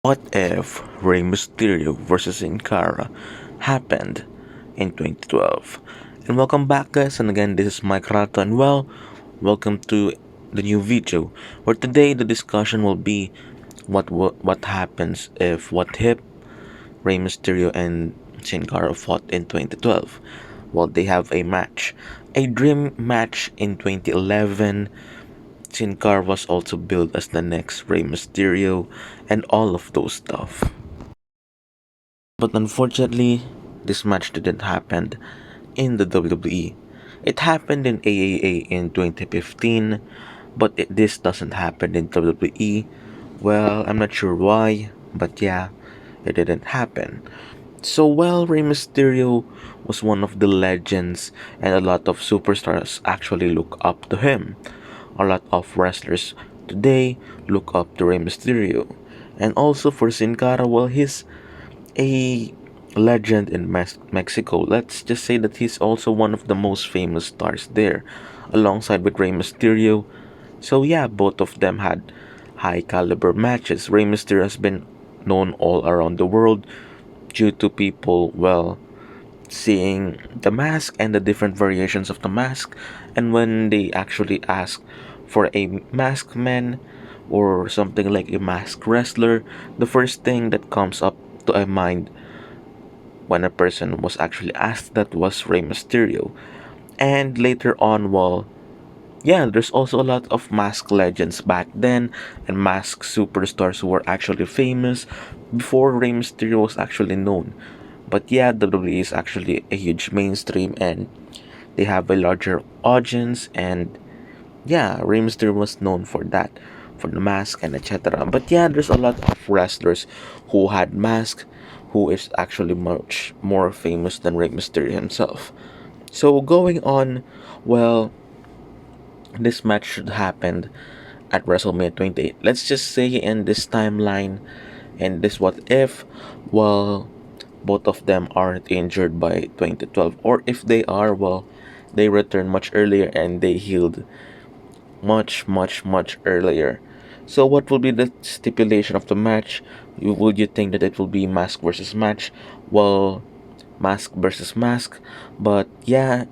What if Rey Mysterio versus Cara happened in 2012? And welcome back, guys, and again, this is Mikeratto, and welcome to the new video, where today the discussion will be what happens if what if Rey Mysterio and Cara fought in 2012. Well, they have a match, a dream match in 2011. Sin Cara was also billed as the next Rey Mysterio and all of those stuff. But unfortunately, this match didn't happen in the WWE. It happened in AAA in 2015, but this doesn't happen in WWE. Well, I'm not sure why, but yeah, it didn't happen. So, well, Rey Mysterio was one of the legends, and a lot of superstars actually look up to him. A lot of wrestlers today look up to Rey Mysterio. And also for Sin Cara, well, he's a legend in Mexico. Let's just say that he's also one of the most famous stars there, alongside with Rey Mysterio. So yeah, both of them had high caliber matches. Rey Mysterio has been known all around the world due to people, well, seeing the mask and the different variations of the mask, and when they actually ask for a masked man or something like a masked wrestler, the first thing that comes up to a mind when a person was actually asked that was Rey Mysterio. And later on, well, yeah, there's also a lot of mask legends back then and mask superstars who were actually famous before Rey Mysterio was actually known. But yeah, WWE is actually a huge mainstream and they have a larger audience, and yeah, Rey Mysterio was known for that, for the mask and etc. But yeah, there's a lot of wrestlers who had masks who is actually much more famous than Rey Mysterio himself. So going on, well, this match should happen at WrestleMania 28. Let's just say in this timeline and this what if, well, both of them aren't injured by 2012, or if they are, well, they returned much earlier and they healed much earlier. So what will be the stipulation of the match? Would you think that it will be mask versus match? Well, mask versus mask, but yeah,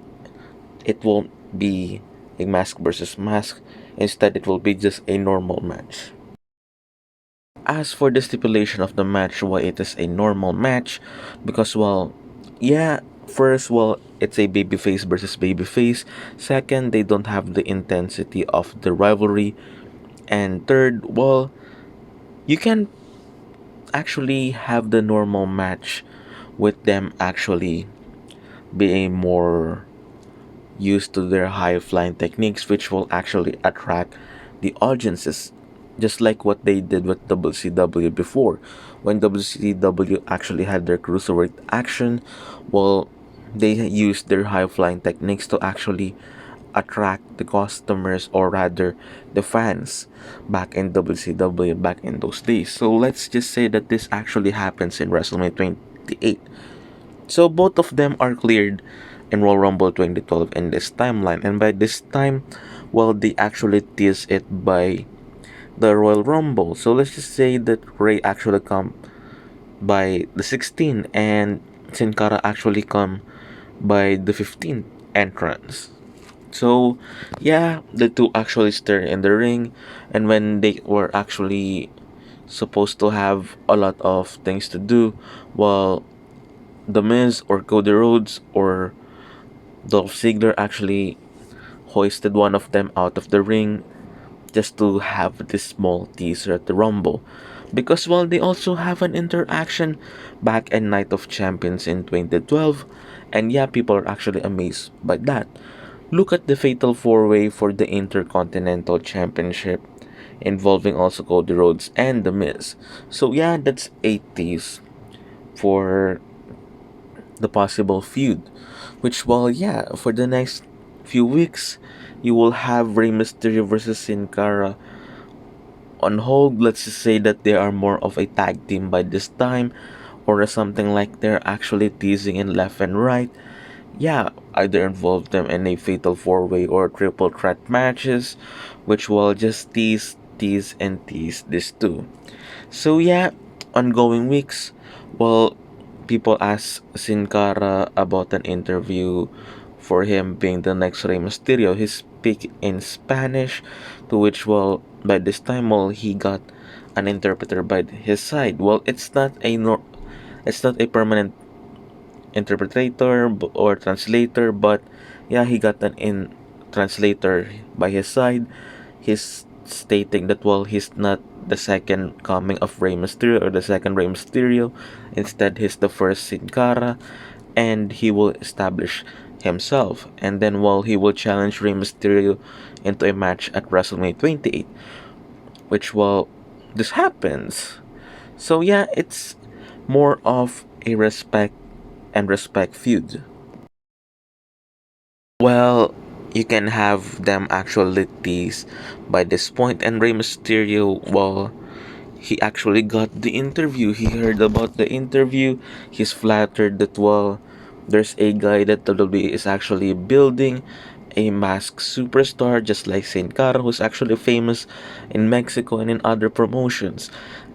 it won't be a mask versus mask. Instead, it will be just a normal match. As for the stipulation of the match, well, it is a normal match because, well, yeah, first, well, it's a babyface versus babyface. Second, they don't have the intensity of the rivalry. And third, well, you can actually have the normal match with them actually being more used to their high flying techniques, which will actually attract the audiences, just like what they did with WCW before. When WCW actually had their cruiserweight action, well, they used their high flying techniques to actually attract the customers, or rather the fans, back in WCW back in those days. So let's just say that this actually happens in WrestleMania 28. So both of them are cleared in Royal Rumble 2012 in this timeline, and by this time, well, they actually tease it by the Royal Rumble. So let's just say that Ray actually come by the 16th and Sin Cara actually come by the 15th entrance. So yeah, the two actually stir in the ring, and when they were actually supposed to have a lot of things to do, well, The Miz or Cody Rhodes or Dolph Ziggler actually hoisted one of them out of the ring just to have this small teaser at the Rumble. Because while they also have an interaction back in Night of Champions in 2012, and yeah, people are actually amazed by that. Look at the Fatal 4-Way for the Intercontinental Championship, involving also Cody Rhodes and The Miz. So yeah, that's 8 tease for the possible feud. Which, well, yeah, for the next few weeks, you will have Rey Mysterio versus Sin Cara on hold. Let's just say that they are more of a tag team by this time, or something like they're actually teasing in left and right. Yeah, either involve them in a fatal 4-way or triple threat matches, which will just tease, and tease this too. So yeah, ongoing weeks, well, people ask Sin Cara about an interview for him being the next Rey Mysterio. He speak in Spanish, to which, well, by this time, well, he got an interpreter by his side. Well, it's not a permanent interpreter or translator, but yeah, he got an in translator by his side. He's stating that, well, he's not the second coming of Rey Mysterio or the second Rey Mysterio. Instead, he's the first Sin Cara, and he will establish himself. And then, well, he will challenge Rey Mysterio into a match at WrestleMania 28, which, well, this happens. So yeah, it's more of a respect feud. Well, you can have them actualities by this point, and Rey Mysterio, well, he actually got the interview. He heard about the interview. He's flattered that, well, there's a guy that WWE is actually building, a masked superstar just like Saint Cara, who's actually famous in Mexico and in other promotions.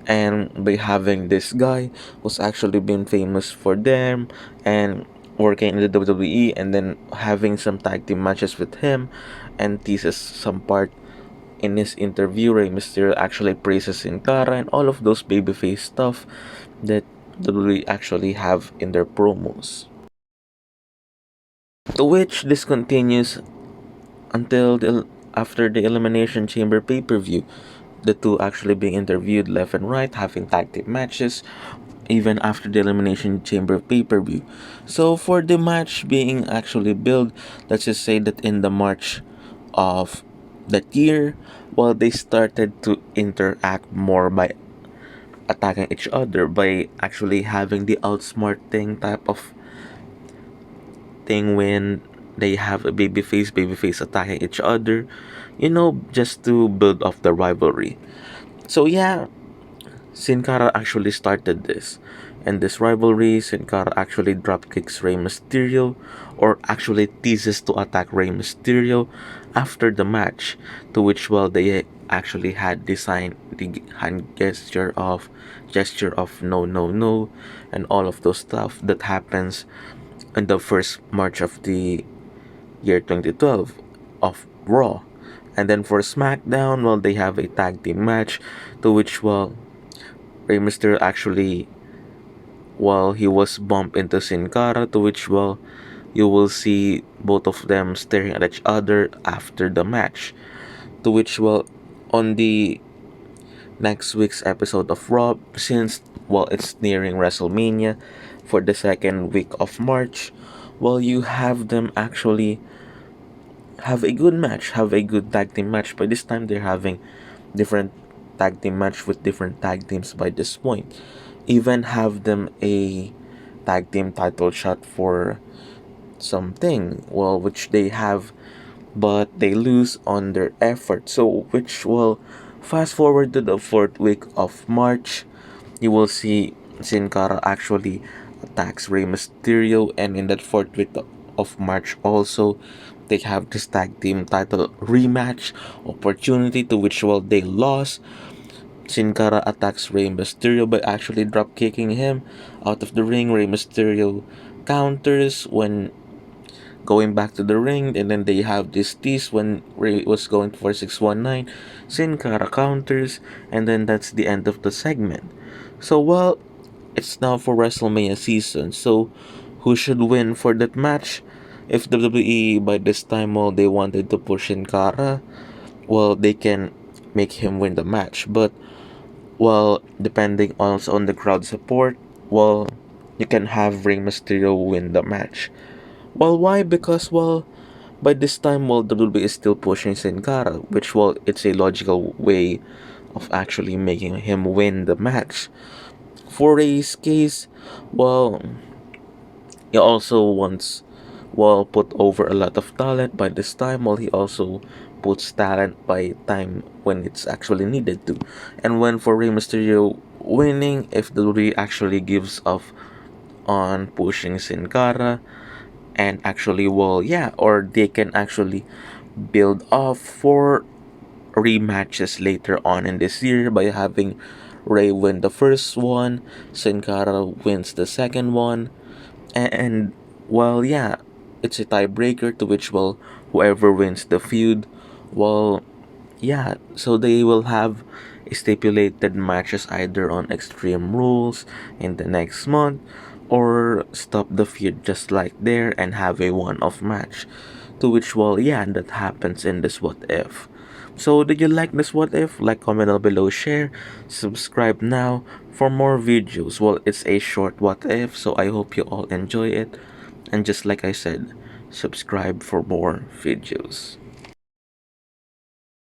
And by having this guy who's actually been famous for them and working in the WWE, and then having some tag team matches with him, and teases some part in his interview, Rey Mysterio actually praises Sin Cara and all of those babyface stuff that WWE actually have in their promos. To which this continues until after the Elimination Chamber pay-per-view. The two actually being interviewed left and right, having tag team matches, even after the Elimination Chamber pay-per-view. So for the match being actually built, let's just say that in the March of that year, well, they started to interact more by attacking each other, by actually having the outsmarting type of thing when they have a babyface attacking each other, just to build off the rivalry. So yeah, Sin Cara actually started this. And this rivalry, Sin Cara actually dropkicks Rey Mysterio, or actually teases to attack Rey Mysterio after the match, to which, well, they actually had designed the hand gesture of no no no, and all of those stuff that happens in the first March of the year 2012 of Raw. And then for SmackDown, well, they have a tag team match, to which, well, Rey Mysterio actually, while he was bumped into Sin Cara, to which, well, you will see both of them staring at each other after the match. To which, well, on the next week's episode of Raw, since, well, it's nearing WrestleMania for the second week of March, well, you have them actually have a good match, have a good tag team match. By this time, they're having different tag team match with different tag teams by this point. Even have them a tag team title shot for something, well, which they have, but they lose on their effort. So, which will fast forward to the fourth week of March, you will see Sin Cara actually attacks Rey Mysterio, and in that fourth week of March also, they have this tag team title rematch opportunity, to which, well, they lost. Sin Cara attacks Rey Mysterio by actually drop kicking him out of the ring. Rey Mysterio counters when going back to the ring, and then they have this tease when Rey was going for 619. Sin Cara counters, and then that's the end of the segment. So, well, it's now for WrestleMania season. So, who should win for that match? If WWE by this time, well, they wanted to push Sin Cara, well, they can make him win the match. But, well, depending also on the crowd support, well, you can have Rey Mysterio win the match. Well, why? Because, well, by this time, well, WWE is still pushing Sin Cara, which, well, it's a logical way of actually making him win the match. For Rey's case, well, he also wants, well, put over a lot of talent by this time, while he also puts talent by time when it's actually needed to. And when for Rey Mysterio winning, if WWE actually gives off on pushing Sin Cara, and actually, well, yeah, or they can actually build off for rematches later on in this year by having Ray win the first one, Sin Cara wins the second one, and well, yeah, it's a tiebreaker to which, well, whoever wins the feud, well, yeah, so they will have stipulated matches either on Extreme Rules in the next month, or stop the feud just like there and have a one-off match. To which, well, yeah, that happens in this What If. So, did you like this What If? Like, comment down below, share, subscribe now for more videos. Well, it's a short What If, so I hope you all enjoy it. And just like I said, subscribe for more videos.